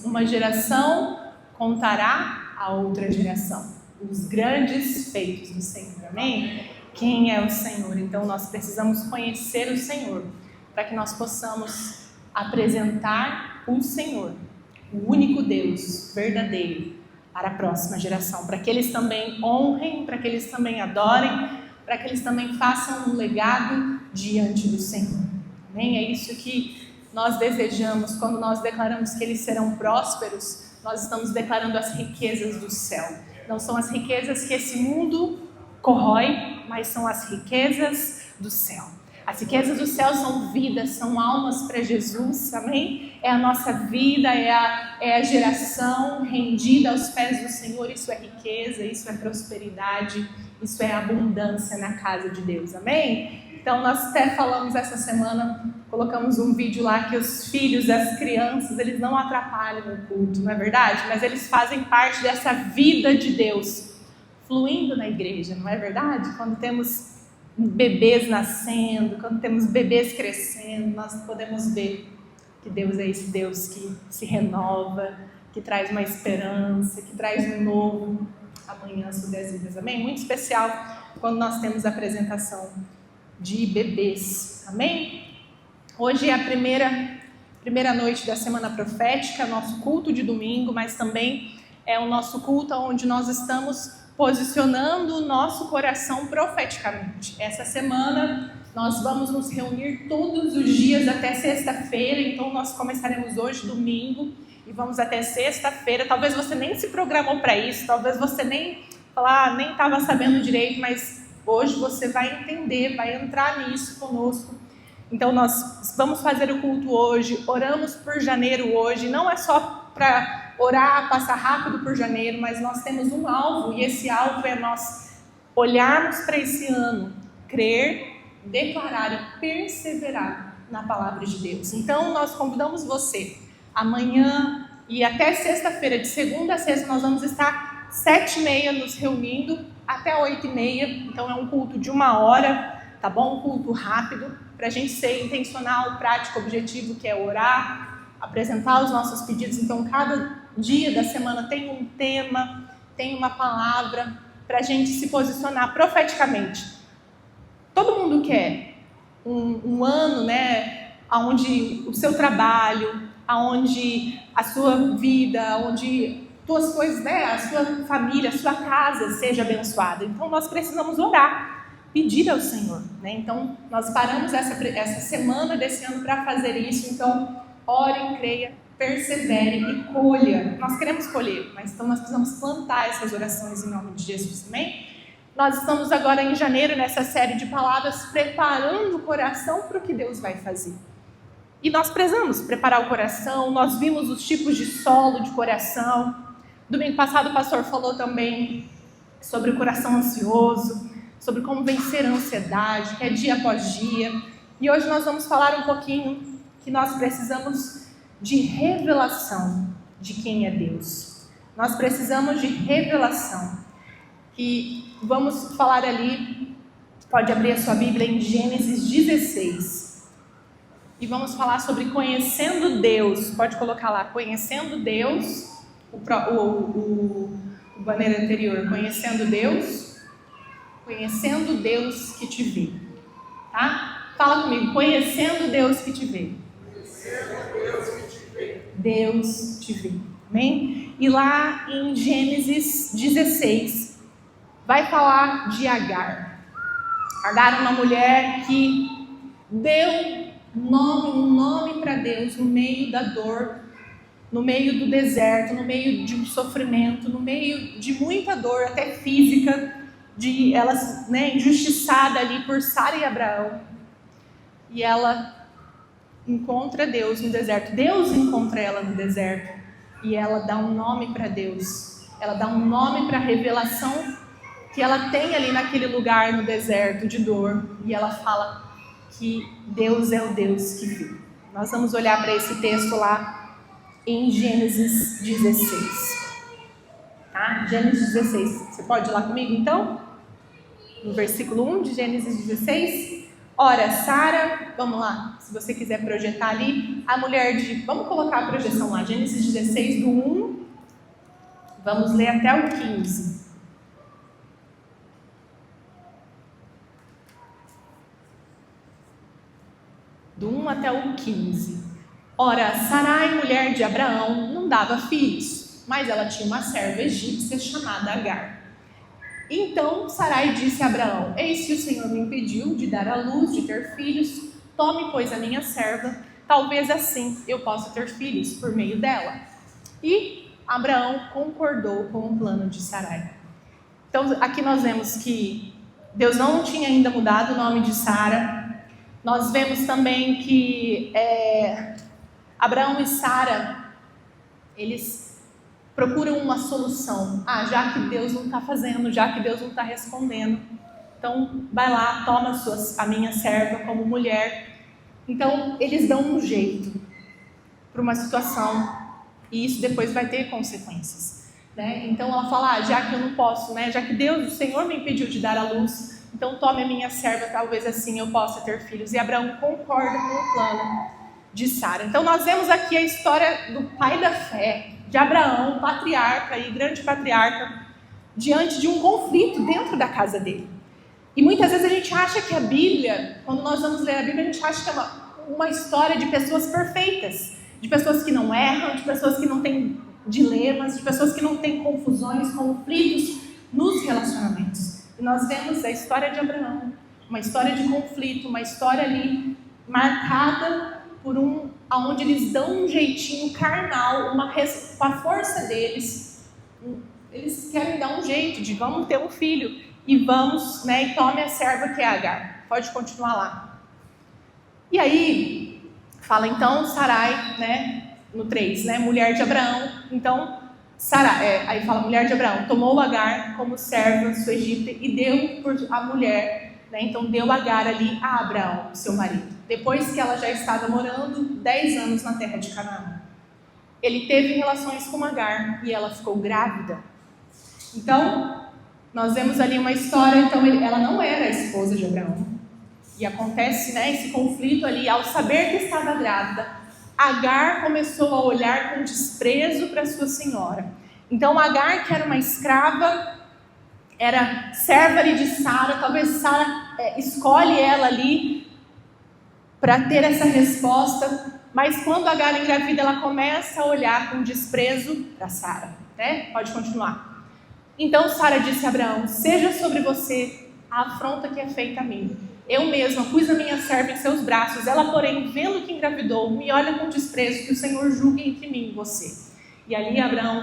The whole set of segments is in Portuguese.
Uma geração contará a outra geração os grandes feitos do Senhor, amém? Quem é o Senhor? Então nós precisamos conhecer o Senhor, para que nós possamos apresentar o Senhor, o único Deus verdadeiro, para a próxima geração, para que eles também honrem, para que eles também adorem, para que eles também façam um legado diante do Senhor, amém? É isso que nós desejamos. Quando nós declaramos que eles serão prósperos, nós estamos declarando as riquezas do céu. Não são as riquezas que esse mundo corrói, mas são as riquezas do céu. As riquezas do céu são vidas, são almas para Jesus, amém? É a nossa vida, é a geração rendida aos pés do Senhor. Isso é riqueza, isso é prosperidade, isso é abundância na casa de Deus, amém? Então nós até falamos essa semana, colocamos um vídeo lá que os filhos, as crianças, eles não atrapalham o culto, não é verdade? Mas eles fazem parte dessa vida de Deus fluindo na igreja, não é verdade? Quando temos bebês nascendo, quando temos bebês crescendo, nós podemos ver que Deus é esse Deus que se renova, que traz uma esperança, que traz um novo amanhã sobre as vidas, amém? Muito especial quando nós temos a apresentação de bebês, amém? Hoje é a primeira noite da Semana Profética, nosso culto de domingo, mas também é o nosso culto onde nós estamos posicionando o nosso coração profeticamente. Essa semana nós vamos nos reunir todos os dias até sexta-feira, então nós começaremos hoje, domingo, e vamos até sexta-feira. Talvez você nem se programou para isso, talvez você nem estava sabendo direito, mas hoje você vai entender, vai entrar nisso conosco. Então nós vamos fazer o culto hoje, oramos por janeiro hoje, não é só para orar, passar rápido por janeiro, mas nós temos um alvo, e esse alvo é nós olharmos para esse ano, crer, declarar e perseverar na palavra de Deus. Então nós convidamos você, amanhã e até sexta-feira, de segunda a sexta, nós vamos estar 7h30 nos reunindo, até 8h30, então é um culto de 1 hora, tá bom? Um culto rápido, para a gente ser intencional, prático, objetivo, que é orar, apresentar os nossos pedidos. Então cada dia da semana tem um tema, tem uma palavra, para a gente se posicionar profeticamente. Todo mundo quer um ano, né, onde o seu trabalho, onde a sua vida, onde tuas coisas, né, a sua família, a sua casa seja abençoada. Então nós precisamos orar, pedir ao Senhor, né? Então nós paramos essa semana desse ano para fazer isso. Então orem, creia, persevere e colha. Nós queremos colher, mas então nós precisamos plantar essas orações em nome de Jesus, amém? Nós estamos agora em janeiro nessa série de palavras, preparando o coração para o que Deus vai fazer. E nós precisamos preparar o coração. Nós vimos os tipos de solo de coração. Domingo passado o pastor falou também sobre o coração ansioso, sobre como vencer a ansiedade, que é dia após dia. E hoje nós vamos falar um pouquinho que nós precisamos de revelação de quem é Deus. Nós precisamos de revelação. E vamos falar ali, pode abrir a sua Bíblia em Gênesis 16. E vamos falar sobre conhecendo Deus. Pode colocar lá, conhecendo Deus. O banner anterior, conhecendo Deus que te vê, tá? Fala comigo, conhecendo Deus que te vê. Conhecendo Deus que te vê. Deus te vê, amém? E lá em Gênesis 16, vai falar de Agar. Agar é uma mulher que deu um nome para Deus no meio da dor, no meio do deserto, no meio de um sofrimento, no meio de muita dor, até física, de ela, injustiçada ali por Sara e Abraão. E ela encontra Deus no deserto. Deus encontra ela no deserto. E ela dá um nome para Deus. Ela dá um nome para a revelação que ela tem ali naquele lugar no deserto de dor. E ela fala que Deus é o Deus que viu. Nós vamos olhar para esse texto lá em Gênesis 16. Tá? Gênesis 16. Você pode ir lá comigo então? No versículo 1 de Gênesis 16. Ora, Sara, vamos lá, se você quiser projetar ali, a mulher de... Vamos colocar a projeção lá, Gênesis 16, do 1, vamos ler até o 15. Do 1 até o 15. Ora, Sarai, mulher de Abraão, não dava filhos, mas ela tinha uma serva egípcia chamada Agar. Então Sarai disse a Abraão: eis que o Senhor me impediu de dar à luz, de ter filhos. Tome, pois, a minha serva, talvez assim eu possa ter filhos por meio dela. E Abraão concordou com o plano de Sarai. Então aqui nós vemos que Deus não tinha ainda mudado o nome de Sara. Nós vemos também que Abraão e Sara, eles procuram uma solução. Já que Deus não está fazendo, já que Deus não está respondendo, então vai lá, toma a minha serva como mulher. Então eles dão um jeito para uma situação, e isso depois vai ter consequências, né? Então ela fala: já que eu não posso, né? Já que Deus, o Senhor me impediu de dar à luz, então tome a minha serva, talvez assim eu possa ter filhos. E Abraão concorda com o plano de Sara. Então nós vemos aqui a história do pai da fé, de Abraão, patriarca e grande patriarca, diante de um conflito dentro da casa dele. E muitas vezes a gente acha que a Bíblia, quando nós vamos ler a Bíblia, a gente acha que é uma história de pessoas perfeitas, de pessoas que não erram, de pessoas que não têm dilemas, de pessoas que não têm confusões, conflitos nos relacionamentos. E nós vemos a história de Abraão, uma história de conflito, uma história ali marcada por onde eles dão um jeitinho carnal, com a força deles, eles querem dar um jeito de vamos ter um filho e vamos, e tome a serva que é Agar. Pode continuar lá. E aí fala então Sarai, no 3, mulher de Abraão. Então Sarai, aí fala mulher de Abraão, tomou Agar como serva sua egípcia e deu por a mulher, então deu Agar ali a Abraão, seu marido. Depois que ela já estava morando 10 anos na terra de Canaã. Ele teve relações com Agar e ela ficou grávida. Então, nós vemos ali uma história. Então, ela não era a esposa de Abraão. E acontece esse conflito ali. Ao saber que estava grávida, Agar começou a olhar com desprezo para sua senhora. Então, Agar, que era uma escrava, era serva ali de Sara. Talvez Sara escolhe ela ali para ter essa resposta, mas quando Agar engravida, ela começa a olhar com desprezo para Sara, Pode continuar. Então Sara disse a Abraão: seja sobre você a afronta que é feita a mim. Eu mesma pus a minha serva em seus braços, ela porém, vendo que engravidou, me olha com desprezo, que o Senhor julgue entre mim e você. E ali Abraão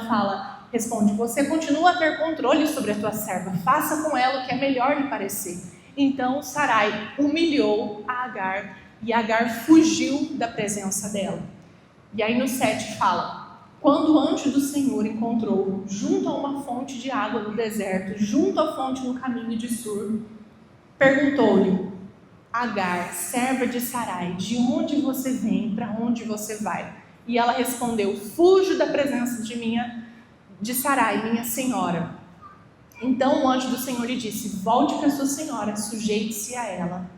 responde: você continua a ter controle sobre a tua serva, faça com ela o que é melhor lhe parecer. Então Sarai humilhou a Agar, e Agar fugiu da presença dela. E aí no 7 fala: quando o anjo do Senhor encontrou junto a uma fonte de água no deserto, junto à fonte no caminho de Sur, perguntou-lhe: Agar, serva de Sarai, de onde você vem, para onde você vai? E ela respondeu: fujo da presença de Sarai, minha senhora. Então o anjo do Senhor lhe disse: volte para sua senhora, sujeite-se a ela.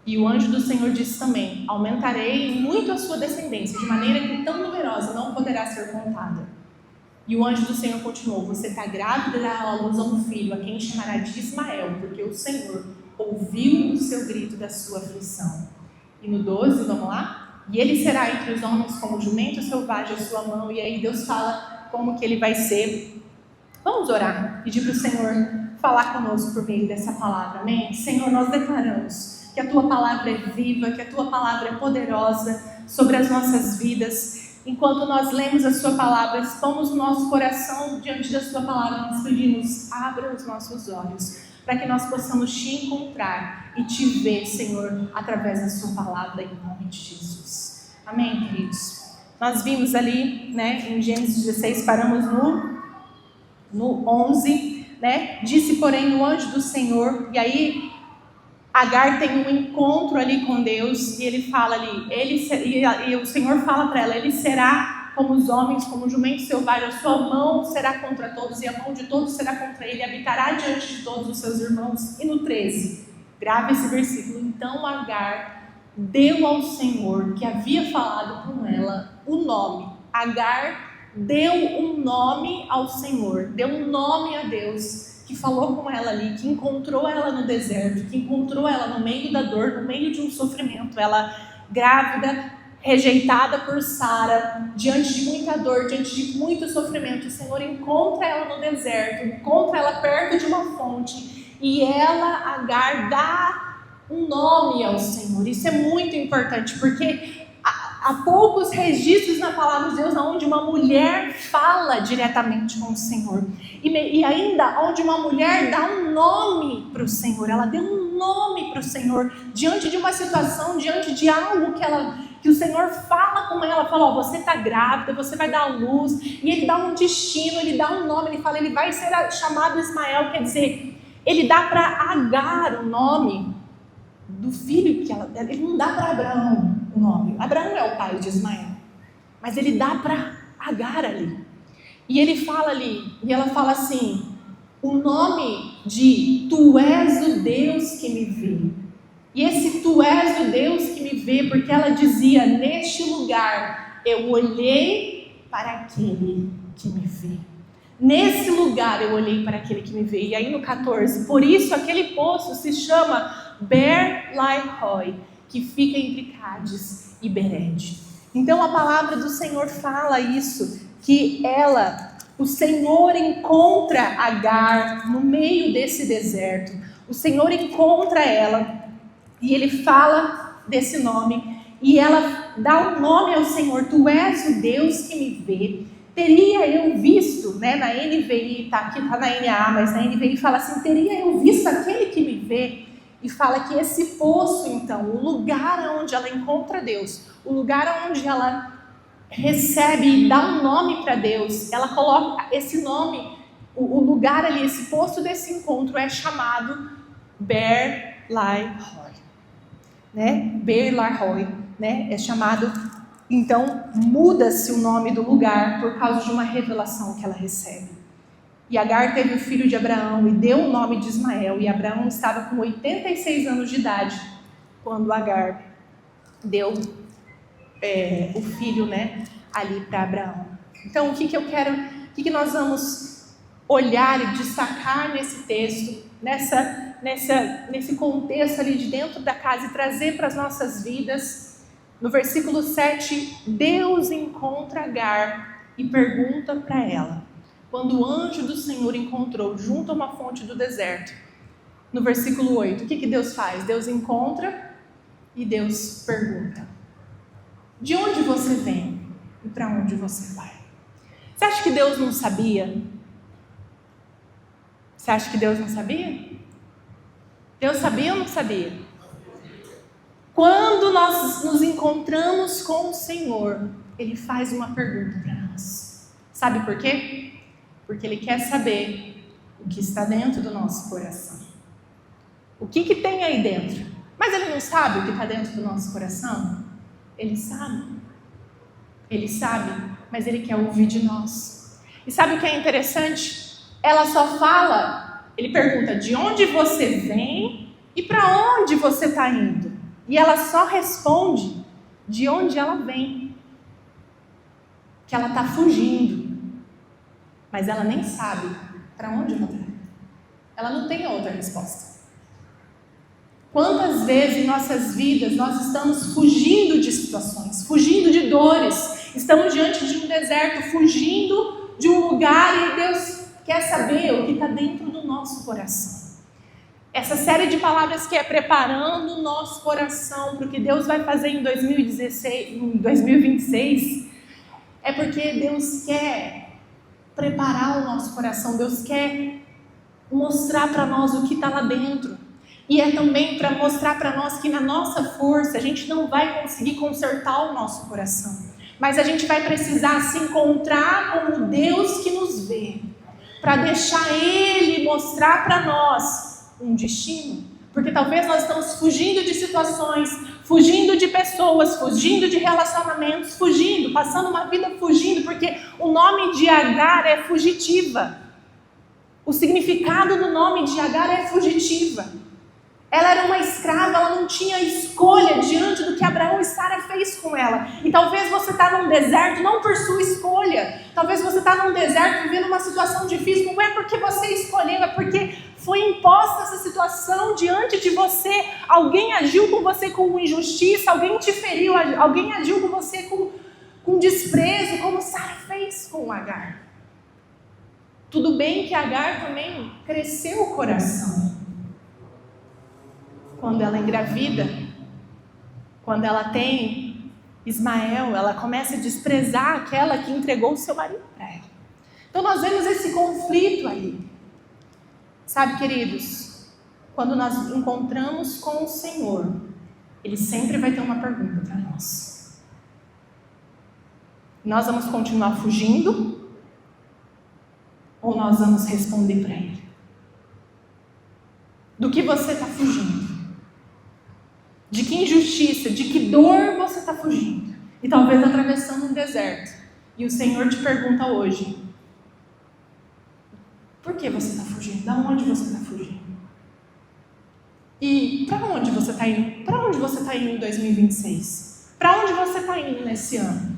E o anjo do Senhor disse também: aumentarei muito a sua descendência, de maneira que tão numerosa não poderá ser contada. E o anjo do Senhor continuou: você está grávida e dará à luz a um filho, a quem chamará de Ismael, porque o Senhor ouviu o seu grito da sua aflição. E no 12, vamos lá? E ele será entre os homens como jumento selvagem à sua mão. E aí Deus fala como que ele vai ser. Vamos orar, pedir para o Senhor falar conosco por meio dessa palavra, amém? Senhor, nós declaramos que a Tua palavra é viva, que a Tua palavra é poderosa sobre as nossas vidas. Enquanto nós lemos a Sua palavra, expomos o nosso coração diante da Sua palavra, nós pedimos, abra os nossos olhos, para que nós possamos Te encontrar e Te ver, Senhor, através da Sua palavra, em nome de Jesus. Amém, queridos? Nós vimos ali, né, em Gênesis 16, paramos no 11, né? Disse, porém, o anjo do Senhor, e aí Agar tem um encontro ali com Deus, e ele fala ali, e o Senhor fala para ela, ele será como os homens, como o jumento selvagem, a sua mão será contra todos, e a mão de todos será contra ele, habitará diante de todos os seus irmãos. E no 13, grave esse versículo, então Agar deu ao Senhor, que havia falado com ela, o nome. Agar deu um nome ao Senhor, deu um nome a Deus, que falou com ela ali, que encontrou ela no deserto, que encontrou ela no meio da dor, no meio de um sofrimento, ela grávida, rejeitada por Sara, diante de muita dor, diante de muito sofrimento. O Senhor encontra ela no deserto, encontra ela perto de uma fonte, e ela, Agar, dá um nome ao Senhor. Isso é muito importante, porque há poucos registros na palavra de Deus onde uma mulher fala diretamente com o Senhor. E ainda onde uma mulher dá um nome para o Senhor. Ela deu um nome para o Senhor diante de uma situação, diante de algo que o Senhor fala com ela. Fala, você está grávida, você vai dar à luz. E ele dá um destino, ele dá um nome. Ele fala, ele vai ser chamado Ismael. Quer dizer, ele dá para Agar o nome do filho que ela... Ele não dá para Abraão o nome. Abraão é o pai de Ismael. Mas ele dá para Agar ali. E ele fala ali, e ela fala assim, o nome de Tu és o Deus que me vê. E esse Tu és o Deus que me vê, porque ela dizia, neste lugar eu olhei para aquele que me vê. Nesse lugar eu olhei para aquele que me vê. E aí no 14, por isso aquele poço se chama Beer-lahai-roi, que fica entre Cádiz e Bered. Então a palavra do Senhor fala isso, que o Senhor encontra Agar no meio desse deserto. O Senhor encontra ela e ele fala desse nome. E ela dá um nome ao Senhor, Tu és o Deus que me vê. Teria eu visto, né, na NVI, aqui está na NA, mas na NVI fala assim, teria eu visto aquele que me vê. E fala que esse poço, então, o lugar onde ela encontra Deus, o lugar onde ela recebe e dá um nome para Deus, ela coloca esse nome, o lugar ali, esse poço desse encontro é chamado Beer-lahai-roi, né? Beer-lahai-roi, né? É chamado, então muda-se o nome do lugar por causa de uma revelação que ela recebe. E Agar teve o filho de Abraão e deu o nome de Ismael, e Abraão estava com 86 anos de idade quando Agar deu o filho, né, ali para Abraão. Então, o que nós vamos olhar e destacar nesse texto, nesse contexto ali de dentro da casa e trazer para as nossas vidas? No versículo 7, Deus encontra Agar e pergunta para ela, quando o anjo do Senhor encontrou junto a uma fonte do deserto. No versículo 8, o que Deus faz? Deus encontra e Deus pergunta, de onde você vem e para onde você vai? Você acha que Deus não sabia? Você acha que Deus não sabia? Deus sabia ou não sabia? Quando nós nos encontramos com o Senhor, Ele faz uma pergunta para nós. Sabe por quê? Porque Ele quer saber o que está dentro do nosso coração. O que tem aí dentro? Mas Ele não sabe o que está dentro do nosso coração? Ele sabe, mas Ele quer ouvir de nós. E sabe o que é interessante? Ela só fala, Ele pergunta de onde você vem e para onde você está indo. E ela só responde de onde ela vem. Que ela está fugindo. Mas ela nem sabe para onde ela está. Ela não tem outra resposta. Quantas vezes em nossas vidas nós estamos fugindo de situações, fugindo de dores, estamos diante de um deserto, fugindo de um lugar e Deus quer saber o que está dentro do nosso coração. Essa série de palavras que é preparando o nosso coração para o que Deus vai fazer em 2026, é porque Deus quer preparar o nosso coração, Deus quer mostrar para nós o que está lá dentro. E é também para mostrar para nós que na nossa força a gente não vai conseguir consertar o nosso coração, mas a gente vai precisar se encontrar com o Deus que nos vê, para deixar Ele mostrar para nós um destino. Porque talvez nós estamos fugindo de situações, fugindo de pessoas, fugindo de relacionamentos, fugindo, passando uma vida fugindo, porque o nome de Agar é fugitiva. O significado do nome de Agar é fugitiva. Ela era uma escrava, ela não tinha escolha diante do que Abraão e Sara fez com ela. E talvez você está num deserto, não por sua escolha. Talvez você está num deserto vivendo uma situação difícil, não é porque você escolheu, é porque foi imposta essa situação diante de você. Alguém agiu com você com injustiça, alguém te feriu, alguém agiu com você com desprezo, como Sara fez com Agar. Tudo bem que Agar também cresceu o coração. Quando ela engravida, quando ela tem Ismael, ela começa a desprezar aquela que entregou o seu marido para ela. Então nós vemos esse conflito aí. Sabe, queridos, quando nós encontramos com o Senhor, Ele sempre vai ter uma pergunta para nós. Nós vamos continuar fugindo? Ou nós vamos responder para Ele? Do que você está fugindo? De que injustiça, de que dor você está fugindo? E talvez atravessando um deserto. E o Senhor te pergunta hoje: por que você está fugindo? Da onde você está fugindo? E para onde você está indo? Para onde você está indo em 2026? Para onde você está indo nesse ano?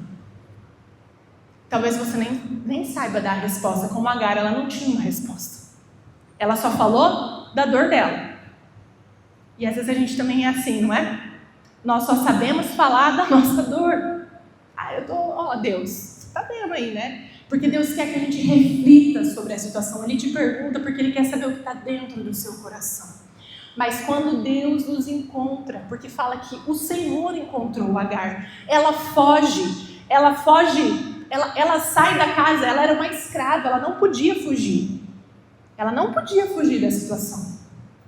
Talvez você nem saiba dar a resposta. Como Agar, ela não tinha uma resposta. Ela só falou da dor dela. E às vezes a gente também é assim, não é? Nós só sabemos falar da nossa dor. Deus, você está vendo aí, né? Porque Deus quer que a gente reflita sobre a situação. Ele te pergunta porque Ele quer saber o que está dentro do seu coração. Mas quando Deus nos encontra, porque fala que o Senhor encontrou Agar, ela sai da casa, ela era uma escrava, ela não podia fugir. Ela não podia fugir da situação.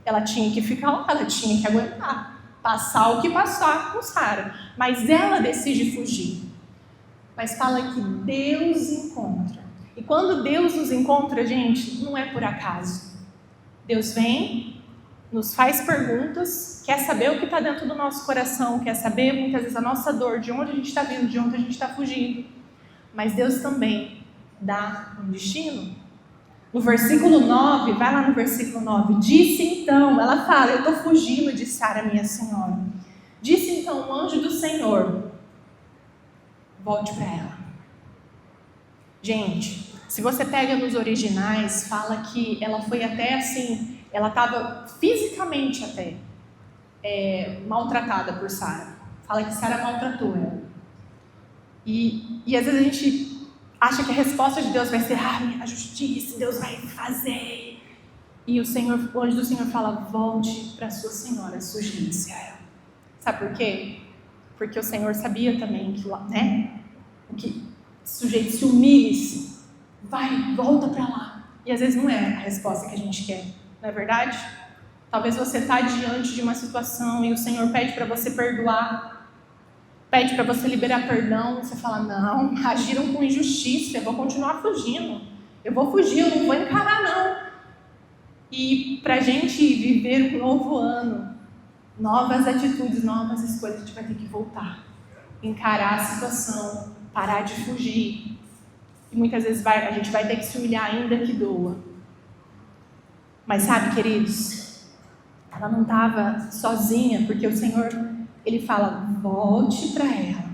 Ela tinha que ficar lá, ela tinha que aguentar, passar o que passar com Sara. Mas ela decide fugir. Mas fala que Deus encontra. E quando Deus nos encontra, gente, não é por acaso. Deus vem, nos faz perguntas, quer saber o que está dentro do nosso coração, quer saber muitas vezes a nossa dor, de onde a gente está vindo, de onde a gente está fugindo. Mas Deus também dá um destino. No versículo 9, vai lá no versículo 9, disse então, ela fala, eu estou fugindo de Sara, minha senhora. Disse então o anjo do Senhor, volte para ela. Gente, se você pega nos originais, fala que ela foi até assim, ela estava fisicamente até maltratada por Sara. Fala que Sara maltratou ela. E às vezes a gente acha que a resposta de Deus vai ser a justiça, Deus vai fazer. E o anjo do Senhor fala, volte para sua senhora, sujeite-se a ela. Sabe por quê? Porque o Senhor sabia também que, que sujeite-se, humilhe-se, volta para lá. E às vezes não é a resposta que a gente quer, não é verdade? Talvez você está diante de uma situação e o Senhor pede para você perdoar, pede para você liberar perdão, você fala, não, agiram com injustiça, eu vou continuar fugindo, eu vou fugir, eu não vou encarar não. E para a gente viver um novo ano, novas atitudes, novas escolhas, a gente vai ter que voltar, encarar a situação, parar de fugir. E muitas vezes a gente vai ter que se humilhar ainda que doa. Mas sabe, queridos, ela não estava sozinha, porque o Senhor, Ele fala, volte para ela.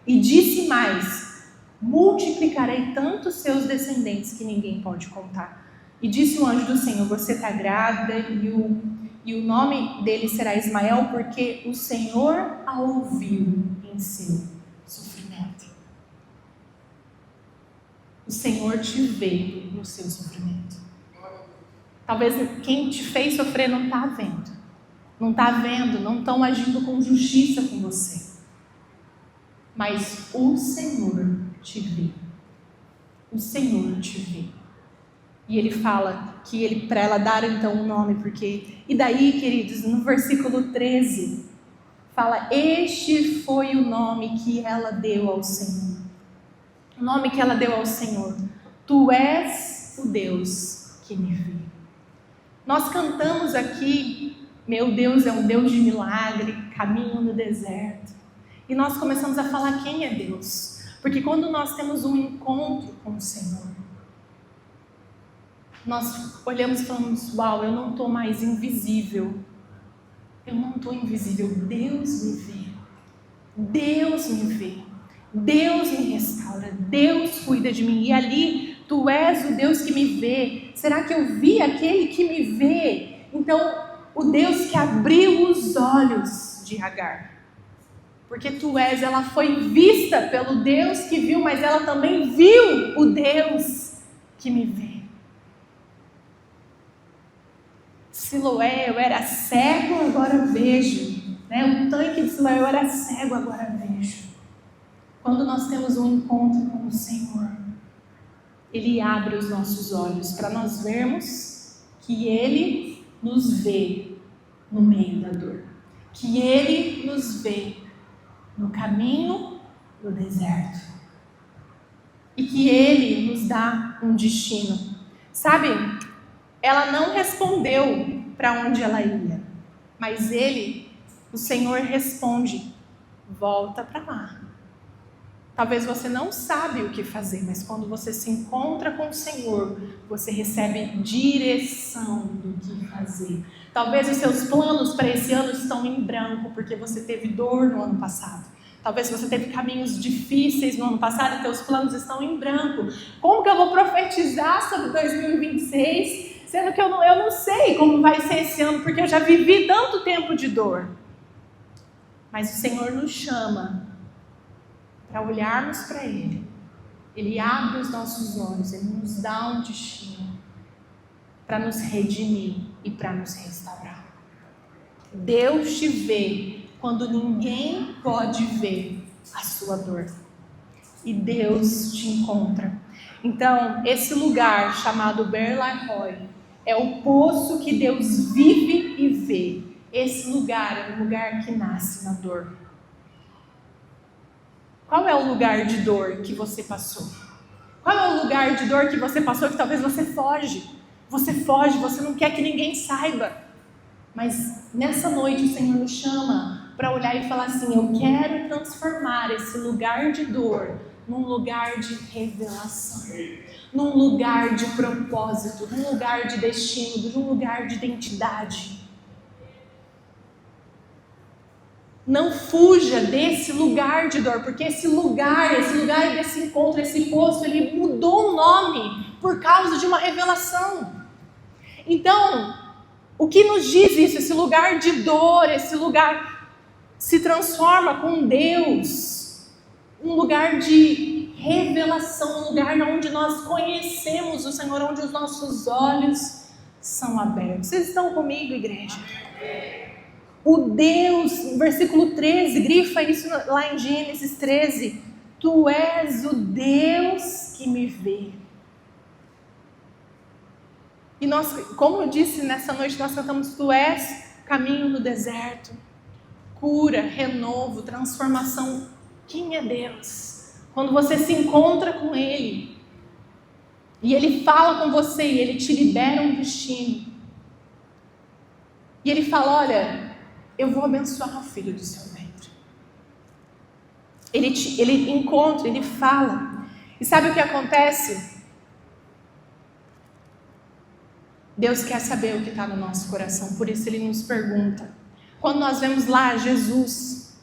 E disse mais, multiplicarei tanto seus descendentes que ninguém pode contar. E disse o anjo do Senhor, você está grávida e o nome dele será Ismael, porque o Senhor a ouviu em seu sofrimento. o Senhor te vê no seu sofrimento. Talvez quem te fez sofrer não está vendo. Não está vendo, não estão agindo com justiça com você. Mas o Senhor te vê. O Senhor te vê. E ele fala que para ela dar então um nome, porque... E daí, queridos, no versículo 13, fala: este foi o nome que ela deu ao Senhor. O nome que ela deu ao Senhor: tu és o Deus que me vê. Nós cantamos aqui: meu Deus é um Deus de milagre, caminho no deserto. E nós começamos a falar quem é Deus. Porque quando nós temos um encontro com o Senhor, nós olhamos e falamos: uau, eu não estou mais invisível. Eu não estou invisível. Deus me vê. Deus me vê. Deus me restaura. Deus cuida de mim. E ali, tu és o Deus que me vê. Será que eu vi aquele que me vê? Então, o Deus que abriu os olhos de Agar. Porque tu és, ela foi vista pelo Deus que viu, mas ela também viu o Deus que me vê. Siloé, eu era cego, agora vejo. O tanque de Siloé, eu era cego, agora vejo. Quando nós temos um encontro com o Senhor, Ele abre os nossos olhos para nós vermos que Ele nos vê no meio da dor. Que Ele nos vê no caminho do deserto. E que Ele nos dá um destino. Sabe, ela não respondeu para onde ela ia. Mas o Senhor responde: volta para lá. Talvez você não sabe o que fazer, mas quando você se encontra com o Senhor, você recebe direção do que fazer. Talvez os seus planos para esse ano estão em branco, porque você teve dor no ano passado. Talvez você teve caminhos difíceis no ano passado e seus planos estão em branco. Como que eu vou profetizar sobre 2026, sendo que eu não sei como vai ser esse ano, porque eu já vivi tanto tempo de dor? Mas o Senhor nos chama para olharmos para Ele. Ele abre os nossos olhos, Ele nos dá um destino para nos redimir e para nos restaurar. Deus te vê quando ninguém pode ver a sua dor. E Deus te encontra. Então, esse lugar chamado Ber-lahai é o poço que Deus vive e vê. Esse lugar é um lugar que nasce na dor. Qual é o lugar de dor que você passou? Qual é o lugar de dor que você passou que talvez você foge? Você foge, você não quer que ninguém saiba. Mas nessa noite o Senhor nos chama para olhar e falar assim: eu quero transformar esse lugar de dor num lugar de revelação, num lugar de propósito, num lugar de destino, num lugar de identidade. Não fuja desse lugar de dor, porque esse lugar desse encontro, esse poço, ele mudou o nome por causa de uma revelação. Então, o que nos diz isso? Esse lugar de dor, esse lugar se transforma com Deus, um lugar de revelação, um lugar onde nós conhecemos o Senhor, onde os nossos olhos são abertos. Vocês estão comigo, igreja? O Deus, versículo 13, grifa isso lá em Gênesis 13: tu és o Deus que me vê. E nós, como eu disse nessa noite, nós cantamos: tu és caminho no deserto, cura, renovo, transformação. Quem é Deus? Quando você se encontra com Ele, e Ele fala com você, e Ele te libera um destino, e Ele fala: olha, eu vou abençoar o filho do seu ventre. Ele encontra, Ele fala. E sabe o que acontece? Deus quer saber o que está no nosso coração, por isso Ele nos pergunta. Quando nós vemos lá Jesus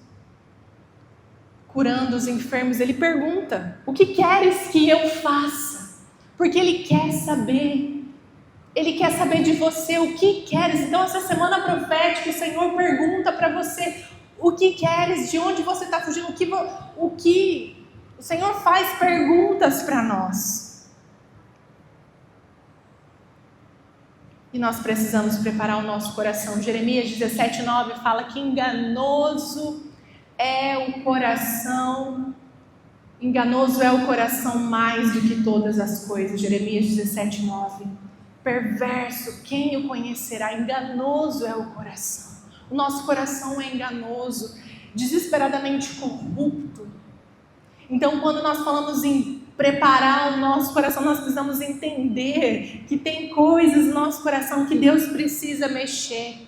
curando os enfermos, Ele pergunta: o que queres que eu faça? Porque Ele quer saber. Ele quer saber de você o que queres. Então, essa semana profética, o Senhor pergunta para você: o que queres? De onde você está fugindo? O que o Senhor faz perguntas para nós. E nós precisamos preparar o nosso coração. Jeremias 17:9 fala que enganoso é o coração mais do que todas as coisas. Jeremias 17:9. Perverso, quem o conhecerá? Enganoso é o coração. O nosso coração é enganoso, desesperadamente corrupto. Então, quando nós falamos em preparar o nosso coração, nós precisamos entender que tem coisas no nosso coração que Deus precisa mexer.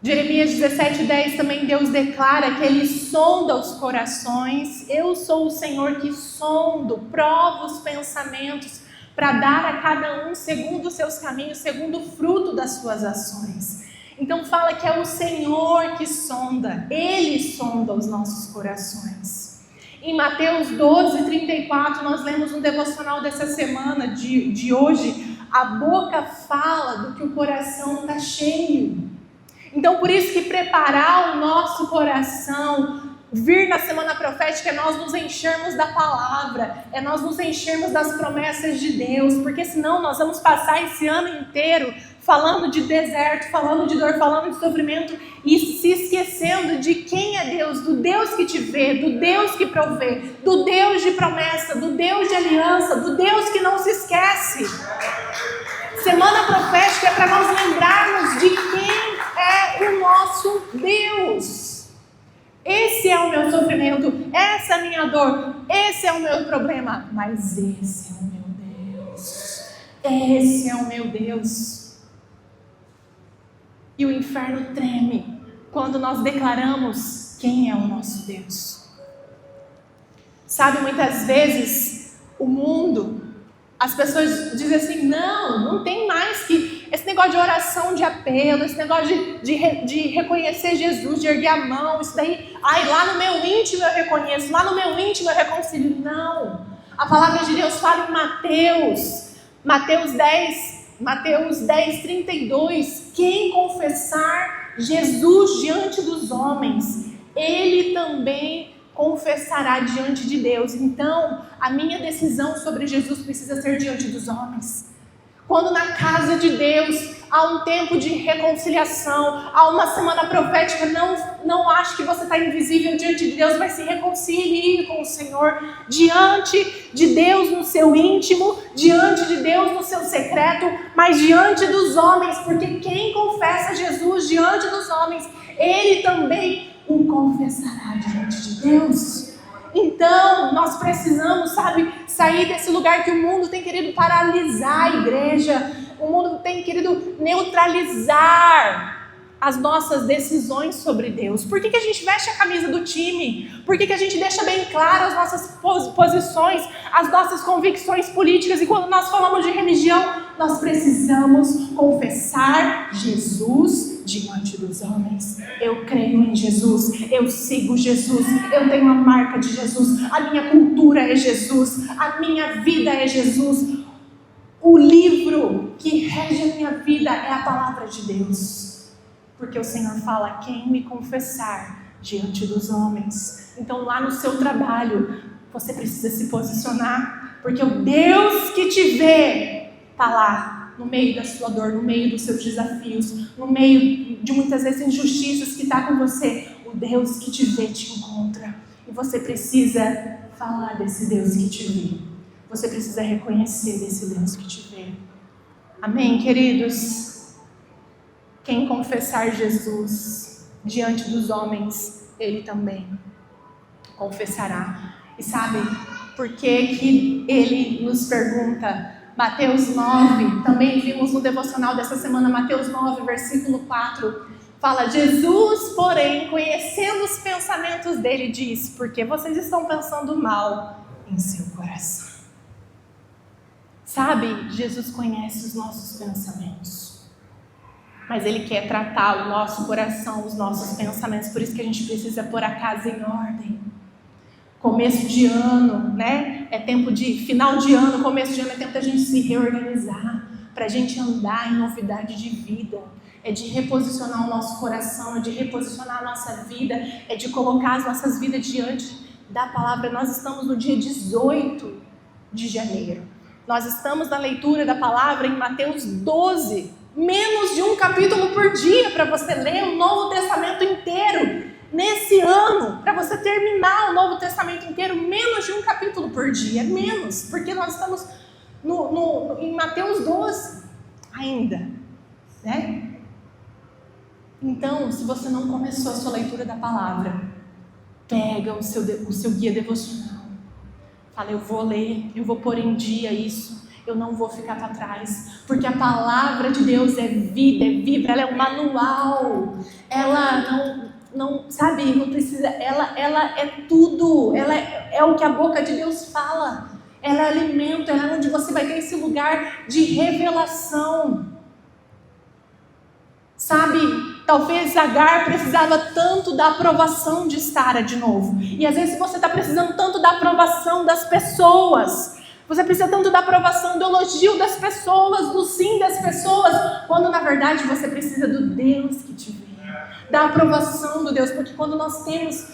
Jeremias 17:10 também Deus declara que Ele sonda os corações. Eu sou o Senhor que sondo, provo os pensamentos para dar a cada um segundo os seus caminhos, segundo o fruto das suas ações. Então fala que é o Senhor que sonda, Ele sonda os nossos corações. Em Mateus 12:34 nós lemos um devocional dessa semana, de hoje, a boca fala do que o coração está cheio. Então por isso que preparar o nosso coração, vir na semana profética, é nós nos enchermos da palavra, é nós nos enchermos das promessas de Deus, porque senão nós vamos passar esse ano inteiro falando de deserto, falando de dor, falando de sofrimento e se esquecendo de quem é Deus, do Deus que te vê, do Deus que provê, do Deus de promessa, do Deus de aliança, do Deus que não se esquece. Semana profética é para nós lembrarmos de quem é o nosso Deus. Esse é o meu sofrimento, essa é a minha dor, esse é o meu problema, mas esse é o meu Deus. Esse é o meu Deus. E o inferno treme quando nós declaramos quem é o nosso Deus. Sabe, muitas vezes o mundo, as pessoas dizem assim, não tem mais que esse negócio de oração de apelo, esse negócio de reconhecer Jesus, de erguer a mão, isso daí, lá no meu íntimo eu reconheço, lá no meu íntimo eu reconcilio. Não, a palavra de Deus fala em Mateus 10:32, quem confessar Jesus diante dos homens, ele também confessará diante de Deus. Então, a minha decisão sobre Jesus precisa ser diante dos homens. Quando na casa de Deus há um tempo de reconciliação, há uma semana profética, não ache que você está invisível diante de Deus, mas se reconcilie com o Senhor, diante de Deus no seu íntimo, diante de Deus no seu secreto, mas diante dos homens, porque quem confessa Jesus diante dos homens, ele também o confessará diante de Deus. Então, nós precisamos, sair desse lugar que o mundo tem querido paralisar a igreja, o mundo tem querido neutralizar as nossas decisões sobre Deus. Por que a gente veste a camisa do time? Por que a gente deixa bem claro as nossas posições, as nossas convicções políticas? E quando nós falamos de religião, nós precisamos confessar Jesus diante dos homens. Eu creio em Jesus, eu sigo Jesus, eu tenho a marca de Jesus, a minha cultura é Jesus, a minha vida é Jesus. O livro que rege a minha vida é a palavra de Deus. Porque o Senhor fala, quem me confessar diante dos homens. Então lá no seu trabalho, você precisa se posicionar, porque o Deus que te vê está lá, no meio da sua dor, no meio dos seus desafios, no meio de muitas vezes injustiças que está com você. O Deus que te vê te encontra. E você precisa falar desse Deus que te vê. Você precisa reconhecer desse Deus que te vê. Amém, queridos? Quem confessar Jesus diante dos homens, ele também confessará. E sabe por que ele nos pergunta? Mateus 9, também vimos no devocional dessa semana, Mateus 9, versículo 4, fala, Jesus, porém, conhecendo os pensamentos dele, diz, porque vocês estão pensando mal em seu coração. Sabe, Jesus conhece os nossos pensamentos, mas Ele quer tratar o nosso coração, os nossos pensamentos, por isso que a gente precisa pôr a casa em ordem. Começo de ano, né? É tempo de final de ano, começo de ano é tempo da gente se reorganizar, para a gente andar em novidade de vida. É de reposicionar o nosso coração, é de reposicionar a nossa vida, é de colocar as nossas vidas diante da palavra. Nós estamos no dia 18 de janeiro. Nós estamos na leitura da palavra em Mateus 12. Menos de um capítulo por dia para você ler o Novo Testamento inteiro. Nesse ano, para você terminar o Novo Testamento inteiro, menos de um capítulo por dia. Menos, porque nós estamos em Mateus 12 ainda. Né? Então, se você não começou a sua leitura da palavra, pega o seu guia devocional. Fala, eu vou ler, eu vou pôr em dia isso. Eu não vou ficar para trás, porque a palavra de Deus é vida, é viva, ela é um manual, ela não sabe, não precisa, ela é tudo, ela é o que a boca de Deus fala, ela é alimento, ela é onde você vai ter esse lugar de revelação, sabe? Talvez Agar precisava tanto da aprovação de Sara de novo, e às vezes você está precisando tanto da aprovação das pessoas. Você precisa tanto da aprovação, do elogio das pessoas, do sim das pessoas, quando na verdade você precisa do Deus que te vê, da aprovação do Deus, porque quando nós temos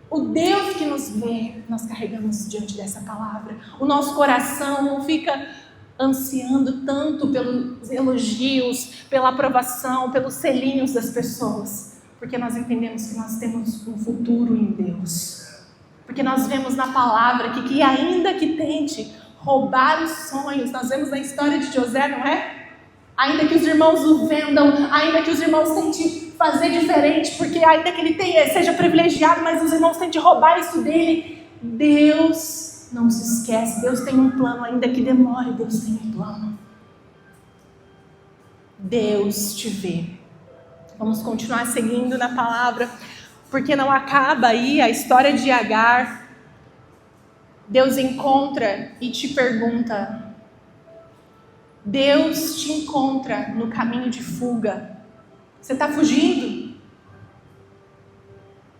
o Deus que nos vê, nós carregamos diante dessa palavra, o nosso coração não fica ansiando tanto pelos elogios, pela aprovação, pelos selinhos das pessoas, porque nós entendemos que nós temos um futuro em Deus, porque nós vemos na palavra que ainda que tente roubar os sonhos, nós vemos na história de José, não é? Ainda que os irmãos o vendam, ainda que os irmãos tentem fazer diferente, porque ainda que ele seja privilegiado, mas os irmãos tentem roubar isso dele, Deus não se esquece, Deus tem um plano, ainda que demore, Deus tem um plano. Deus te vê. Vamos continuar seguindo na palavra, porque não acaba aí a história de Agar. Deus encontra e te pergunta. Deus te encontra no caminho de fuga. Você está fugindo?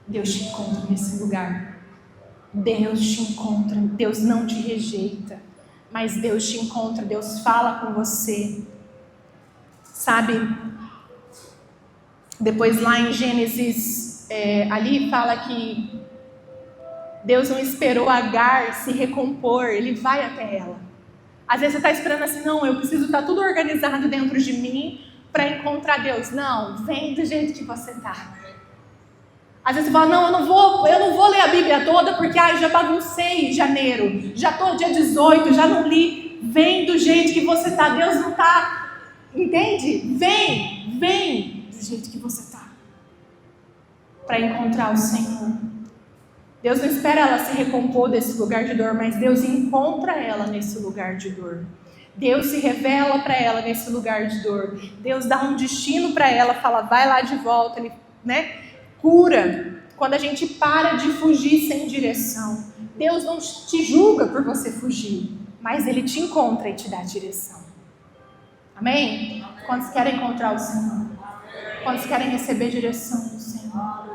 Deus te encontra nesse lugar. Deus te encontra. Deus não te rejeita, mas Deus te encontra. Deus fala com você. Sabe? Depois lá em Gênesis, ali fala que Deus não esperou Agar se recompor, Ele vai até ela. Às vezes você está esperando assim, não, eu preciso estar tudo organizado dentro de mim para encontrar Deus. Não, vem do jeito que você está. Às vezes você fala, não, eu não vou ler a Bíblia toda porque já baguncei janeiro, já estou dia 18, já não li. Vem do jeito que você está, Deus não está, entende? Vem do jeito que você está para encontrar o Senhor. Deus não espera ela se recompor desse lugar de dor, mas Deus encontra ela nesse lugar de dor. Deus se revela para ela nesse lugar de dor. Deus dá um destino para ela, fala, vai lá de volta, Ele, cura. Quando a gente para de fugir sem direção, Deus não te julga por você fugir, mas Ele te encontra e te dá direção. Amém? Quantos querem encontrar o Senhor? Quantos querem receber direção do Senhor?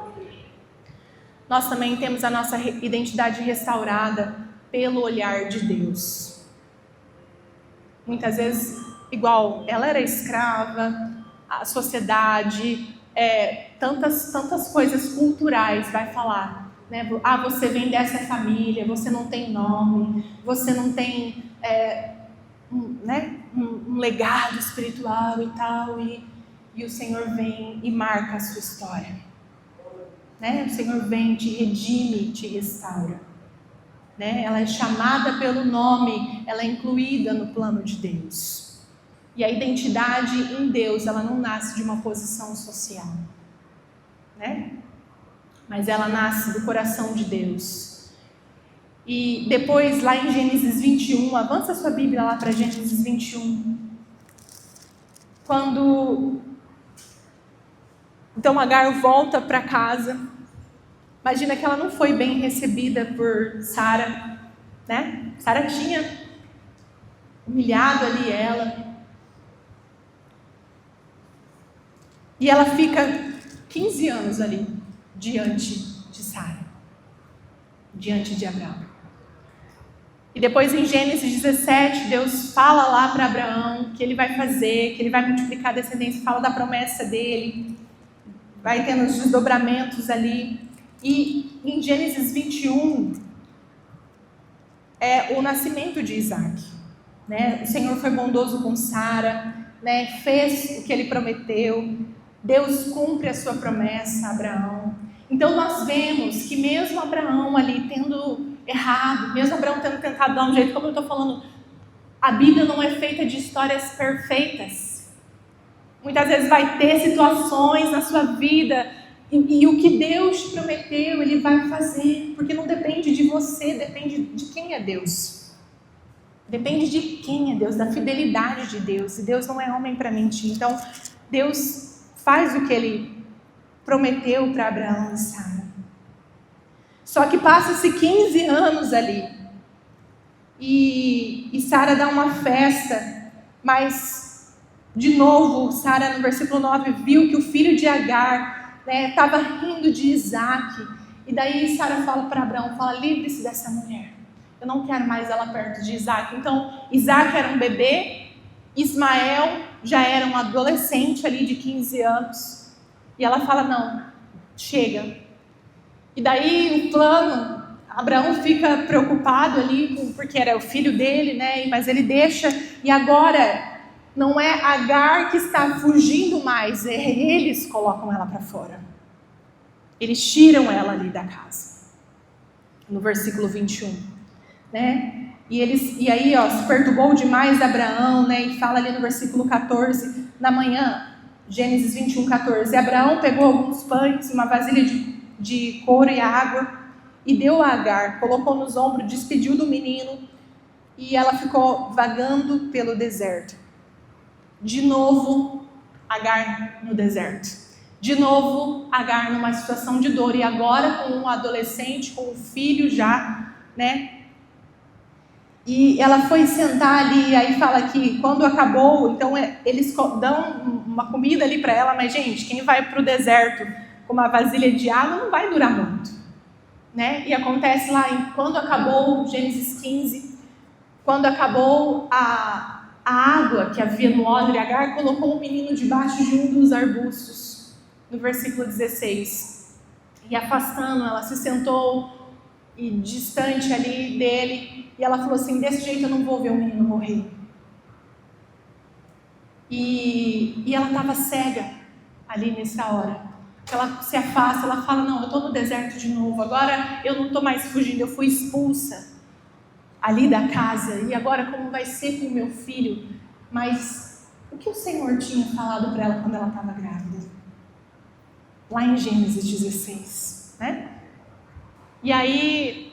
Nós também temos a nossa identidade restaurada pelo olhar de Deus. Muitas vezes, igual ela era escrava, a sociedade, tantas coisas culturais vai falar, né? Ah, você vem dessa família, você não tem nome, você não tem um legado espiritual e tal, e o Senhor vem e marca a sua história. O Senhor vem, te redime, te restaura. Ela é chamada pelo nome, ela é incluída no plano de Deus. E a identidade em Deus, ela não nasce de uma posição social, mas ela nasce do coração de Deus. E depois, lá em Gênesis 21, avança a sua Bíblia lá para Gênesis 21. Então Agar volta para casa. Imagina que ela não foi bem recebida por Sara, Sara tinha humilhado ali ela. E ela fica 15 anos ali, diante de Sara, diante de Abraão. E depois em Gênesis 17, Deus fala lá para Abraão que ele vai fazer, que ele vai multiplicar a descendência, fala da promessa dele, vai tendo os desdobramentos ali. E em Gênesis 21 é o nascimento de Isaac. né? O Senhor foi bondoso com Sara, né? Fez o que Ele prometeu. Deus cumpre a sua promessa a Abraão. Então nós vemos que mesmo Abraão ali tendo errado, mesmo Abraão tendo tentado dar um jeito, como eu estou falando, a Bíblia não é feita de histórias perfeitas. Muitas vezes vai ter situações na sua vida e o que Deus te prometeu, Ele vai fazer, porque não depende de você, depende de quem é Deus. Depende de quem é Deus, da fidelidade de Deus. E Deus não é homem para mentir. Então, Deus faz o que Ele prometeu para Abraão e Sara. Só que passa-se 15 anos ali. E Sara dá uma festa, mas, de novo, Sara no versículo 9 viu que o filho de Agar estava rindo de Isaac. E daí Sara fala para Abraão, fala, livre-se dessa mulher. Eu não quero mais ela perto de Isaac. Então, Isaac era um bebê, Ismael já era um adolescente ali de 15 anos. E ela fala, não, chega. E daí o plano, Abraão fica preocupado ali, porque era o filho dele, né? Mas ele deixa, e agora não é Agar que está fugindo mais, eles colocam ela para fora. Eles tiram ela ali da casa. No versículo 21. Né? E aí, se perturbou demais Abraão, né? E fala ali no versículo 14, na manhã, Gênesis 21, 14. Abraão pegou alguns pães, uma vasilha de couro e água, e deu a Agar, colocou nos ombros, despediu do menino, e ela ficou vagando pelo deserto. De novo, Agar no deserto. De novo, Agar numa situação de dor, e agora com um adolescente, com um filho já, né? E ela foi sentar ali, aí fala que quando acabou, então eles dão uma comida ali para ela, mas gente, quem vai para o deserto com uma vasilha de água não vai durar muito, né? E acontece lá, quando acabou, Gênesis 15, quando acabou a água que havia no odre, Agar colocou o menino debaixo de um dos arbustos, no versículo 16, e afastando, ela se sentou e distante ali dele, e ela falou assim, desse jeito eu não vou ver o menino morrer. E ela estava cega ali nessa hora. Ela se afasta, ela fala, não, eu estou no deserto de novo, agora eu não estou mais fugindo, eu fui expulsa ali da casa, e agora como vai ser com o meu filho? Mas o que o Senhor tinha falado para ela quando ela estava grávida? Lá em Gênesis 16, né? E aí,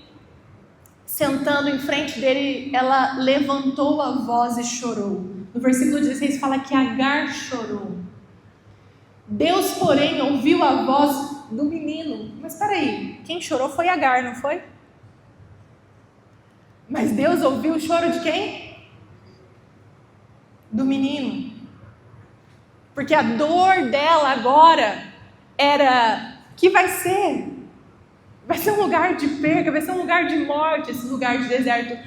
sentando em frente dele, ela levantou a voz e chorou. No versículo 16 fala que Agar chorou. Deus, porém, ouviu a voz do menino. Mas espera aí, quem chorou foi Agar, não foi? Mas Deus ouviu o choro de quem? Do menino. Porque a dor dela agora era, o que vai ser? Vai ser um lugar de perca, vai ser um lugar de morte, esse lugar de deserto.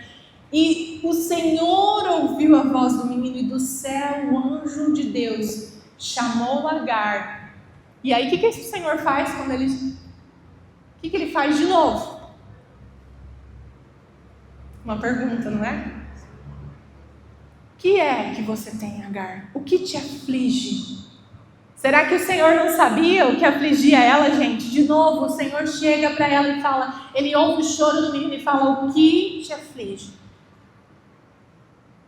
E o Senhor ouviu a voz do menino, e do céu o anjo de Deus chamou Agar. E aí o que esse Senhor faz quando ele... O que ele faz de novo? Uma pergunta, não é? O que é que você tem, Agar? O que te aflige? Será que o Senhor não sabia o que afligia ela, gente? De novo, o Senhor chega para ela e fala, ele ouve o choro do menino e fala, o que te aflige?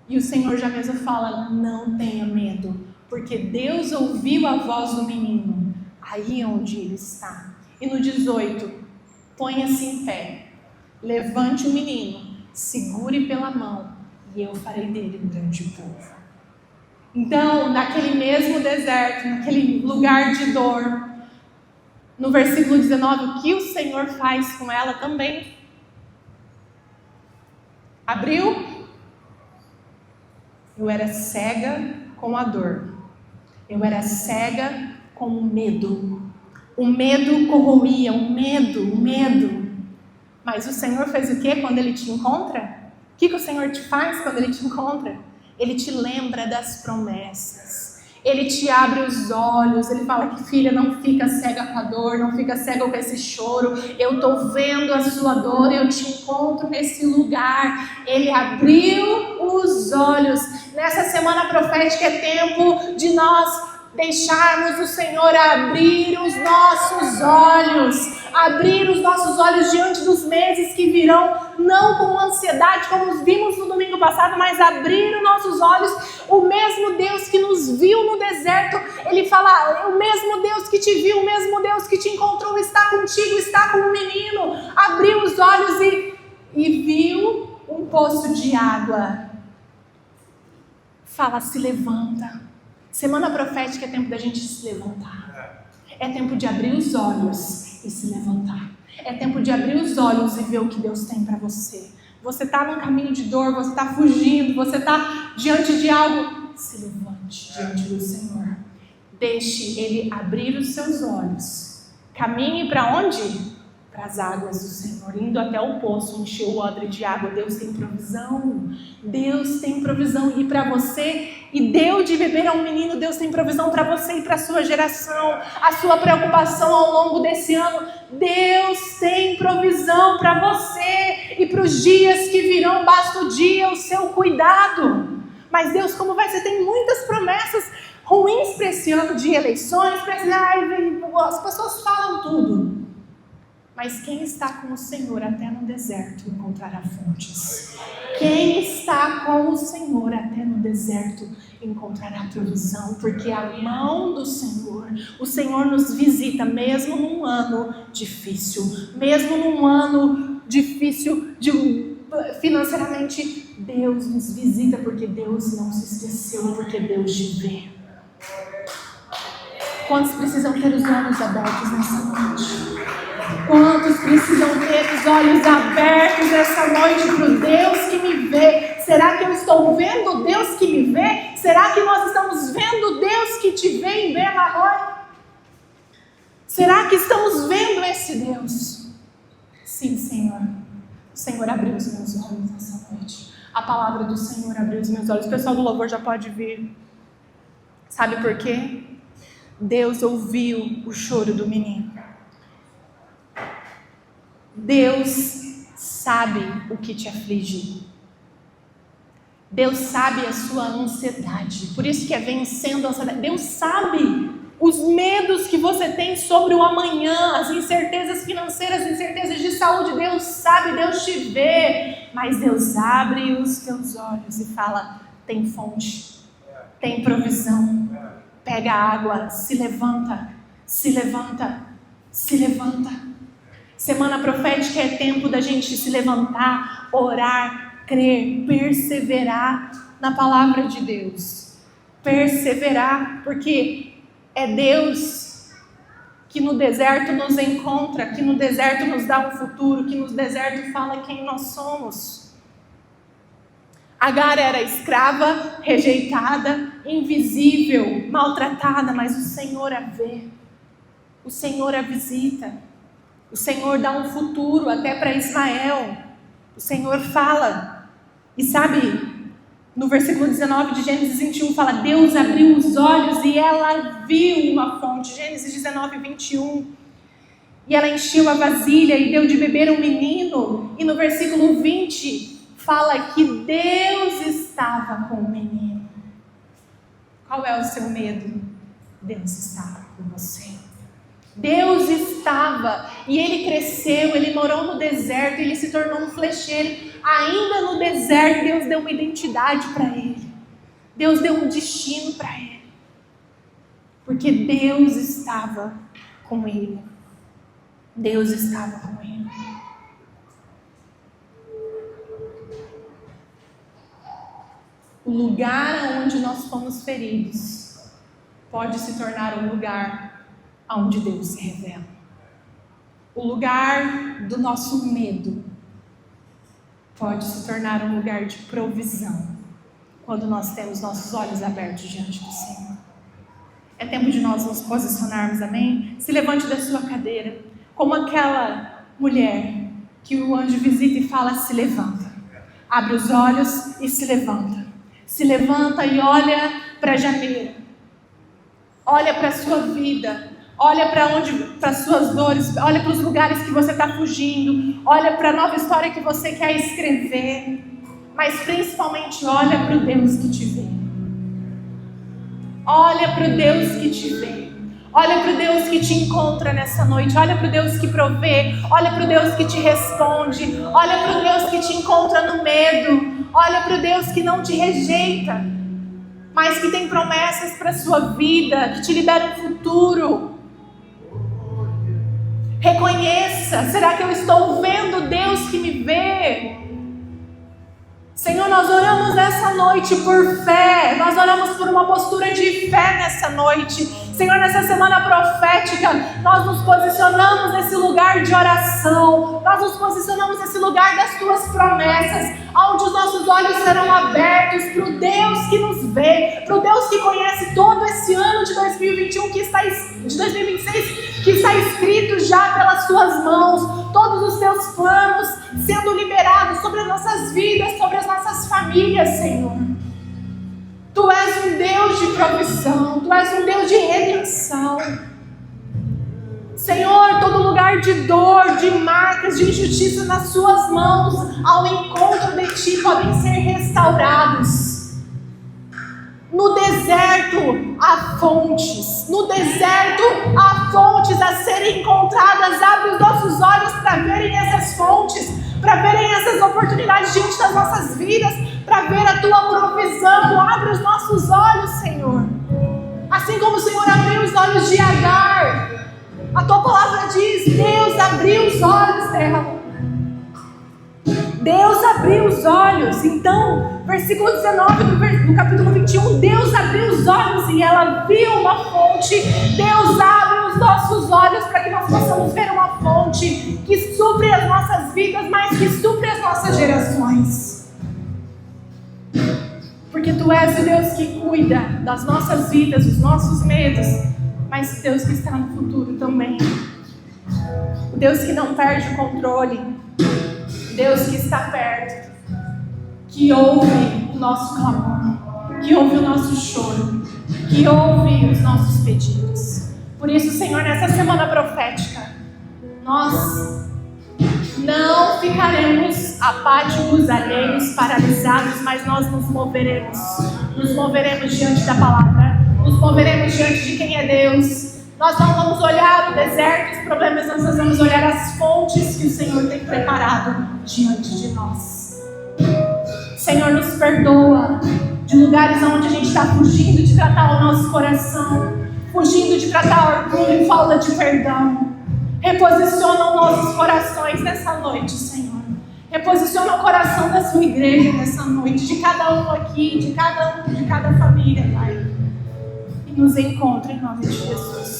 E o Senhor já mesmo fala, não tenha medo, porque Deus ouviu a voz do menino, aí onde ele está. E no 18, ponha-se em pé, levante o menino, segure pela mão, e eu farei dele um grande povo. Então, naquele mesmo deserto, naquele lugar de dor, no versículo 19, o que o Senhor faz com ela também? Abriu? Eu era cega com a dor. Eu era cega com o medo. O medo corroía, o medo. Mas o Senhor fez o quê quando Ele te encontra? O que o Senhor te faz quando Ele te encontra? Ele te lembra das promessas. Ele te abre os olhos, ele fala que filha, não fica cega com a dor, não fica cega com esse choro, eu estou vendo a sua dor, eu te encontro nesse lugar. Ele abriu os olhos. Nessa semana profética é tempo de nós deixarmos o Senhor abrir os nossos olhos diante dos meses que virão, não com ansiedade como vimos no domingo passado, mas abrir os nossos olhos. O mesmo Deus que nos viu no deserto, ele fala, o mesmo Deus que te viu, o mesmo Deus que te encontrou está contigo, está com o menino. Abriu os olhos e viu um poço de água. Fala, se levanta. Semana profética é tempo da gente se levantar. É tempo de abrir os olhos e se levantar. É tempo de abrir os olhos e ver o que Deus tem para você. Você está num caminho de dor, você está fugindo, você está diante de algo. Se levante diante do Senhor. Deixe Ele abrir os seus olhos. Caminhe para onde? Para as águas do Senhor, indo até o poço, encher o odre de água. Deus tem provisão. Deus tem provisão. E para você, e deu de beber a um menino, Deus tem provisão para você e para a sua geração. A sua preocupação ao longo desse ano, Deus tem provisão para você. E para os dias que virão, basta o dia, o seu cuidado. Mas Deus, como vai? Você tem muitas promessas ruins para esse ano de eleições, as pessoas falam tudo. Mas quem está com o Senhor até no deserto encontrará fontes. Quem está com o Senhor até no deserto encontrará provisão, porque a mão do Senhor, o Senhor nos visita mesmo num ano difícil, financeiramente, Deus nos visita porque Deus não se esqueceu, porque Deus te vê. Quantos precisam ter os olhos abertos nessa noite? Quantos precisam ter os olhos abertos essa noite para o Deus que me vê? Será que eu estou vendo o Deus que me vê? Será que nós estamos vendo o Deus que te vê em Bela-Roy? Será que estamos vendo esse Deus? Sim, Senhor. O Senhor abriu os meus olhos nessa noite. A palavra do Senhor abriu os meus olhos. O pessoal do louvor já pode vir. Sabe por quê? Deus ouviu o choro do menino. Deus sabe o que te aflige. Deus sabe a sua ansiedade. Por isso que é vencendo a ansiedade. Deus sabe os medos que você tem sobre o amanhã, as incertezas financeiras, as incertezas de saúde. Deus sabe, Deus te vê. Mas Deus abre os teus olhos e fala, tem fonte, tem provisão. Pega a água, se levanta, se levanta, se levanta. Semana profética é tempo da gente se levantar, orar, crer, perseverar na palavra de Deus. Perseverar, porque é Deus que no deserto nos encontra, que no deserto nos dá um futuro, que no deserto fala quem nós somos. Agar era escrava, rejeitada, invisível, maltratada, mas o Senhor a vê, o Senhor a visita. O Senhor dá um futuro até para Ismael. O Senhor fala. E sabe, no versículo 19 de Gênesis 21 fala, Deus abriu os olhos e ela viu uma fonte. Gênesis 19, 21. E ela encheu a vasilha e deu de beber um menino. E no versículo 20 fala que Deus estava com o menino. Qual é o seu medo? Deus estava com você. Deus estava, e ele cresceu, ele morou no deserto, ele se tornou um flecheiro. Ainda no deserto, Deus deu uma identidade para ele. Deus deu um destino para ele. Porque Deus estava com ele. Deus estava com ele. O lugar onde nós fomos feridos pode se tornar um lugar onde Deus se revela. O lugar do nosso medo pode se tornar um lugar de provisão quando nós temos nossos olhos abertos diante do Senhor. É tempo de nós nos posicionarmos, amém? Se levante da sua cadeira, como aquela mulher que o anjo visita e fala, se levanta. Abre os olhos e se levanta. Se levanta e olha para a janeira. Olha para a sua vida. Olha para as suas dores. Olha para os lugares que você está fugindo. Olha para a nova história que você quer escrever. Mas principalmente olha para o Deus que te vê. Olha para o Deus que te vê. Olha para o Deus que te encontra nessa noite. Olha para o Deus que provê. Olha para o Deus que te responde. Olha para o Deus que te encontra no medo. Olha para o Deus que não te rejeita, mas que tem promessas para a sua vida, que te libera um futuro. Reconheça, será que eu estou vendo Deus que me vê? Senhor, nós oramos nessa noite por fé, nós oramos por uma postura de fé nessa noite. Senhor, nessa semana profética, nós nos posicionamos nesse lugar de oração, nós nos posicionamos nesse lugar das Tuas promessas, onde os nossos olhos serão abertos para o Deus que nos vê, para o Deus que conhece todo esse ano de 2021, de 2026, que está escrito já pelas Tuas mãos, todos os Teus planos sendo liberados sobre as nossas vidas, sobre as nossas famílias, Senhor. Tu és um Deus de provisão, Tu és um Deus de redenção. Senhor, todo lugar de dor, de marcas, de injustiça nas Suas mãos, ao encontro de Ti, podem ser restaurados. No deserto há fontes, no deserto há fontes a serem encontradas. Abre os nossos olhos para verem essas fontes, para verem essas oportunidades diante das nossas vidas, para ver a Tua provisão. Abre os nossos olhos, Senhor. Assim como o Senhor abriu os olhos de Agar, a Tua palavra diz: Deus abriu os olhos dela. Deus abriu os olhos. Então, versículo 19 do capítulo 21, Deus abriu os olhos e ela viu uma fonte. Deus abre os nossos olhos para que nós possamos ver uma fonte que supre as nossas vidas, mas que supre as nossas gerações. Porque Tu és o Deus que cuida das nossas vidas, dos nossos medos, mas Deus que está no futuro também. O Deus que não perde o controle. Deus que está perto, que ouve o nosso clamor, que ouve o nosso choro, que ouve os nossos pedidos. Por isso, Senhor, nessa semana profética, nós não ficaremos apáticos, alheios, paralisados, mas nós nos moveremos diante da palavra, nos moveremos diante de quem é Deus. Nós não vamos olhar o deserto, os problemas, nós vamos olhar as fontes que o Senhor tem preparado diante de nós. Senhor, nos perdoa de lugares onde a gente está fugindo de tratar o nosso coração, fugindo de tratar orgulho e falta de perdão. Reposiciona os nossos corações nessa noite, Senhor. Reposiciona o coração da sua igreja nessa noite, de cada um aqui, de cada família, Pai. E nos encontre em nome de Jesus.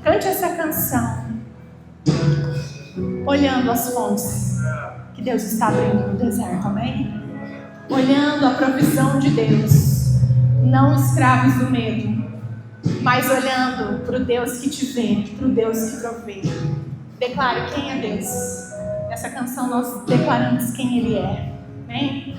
Cante essa canção, olhando as fontes que Deus está abrindo no deserto, amém? Olhando a provisão de Deus, não escravos do medo, mas olhando para o Deus que te vê, para o Deus que provê. Declare quem é Deus. Nessa canção nós declaramos quem Ele é, amém?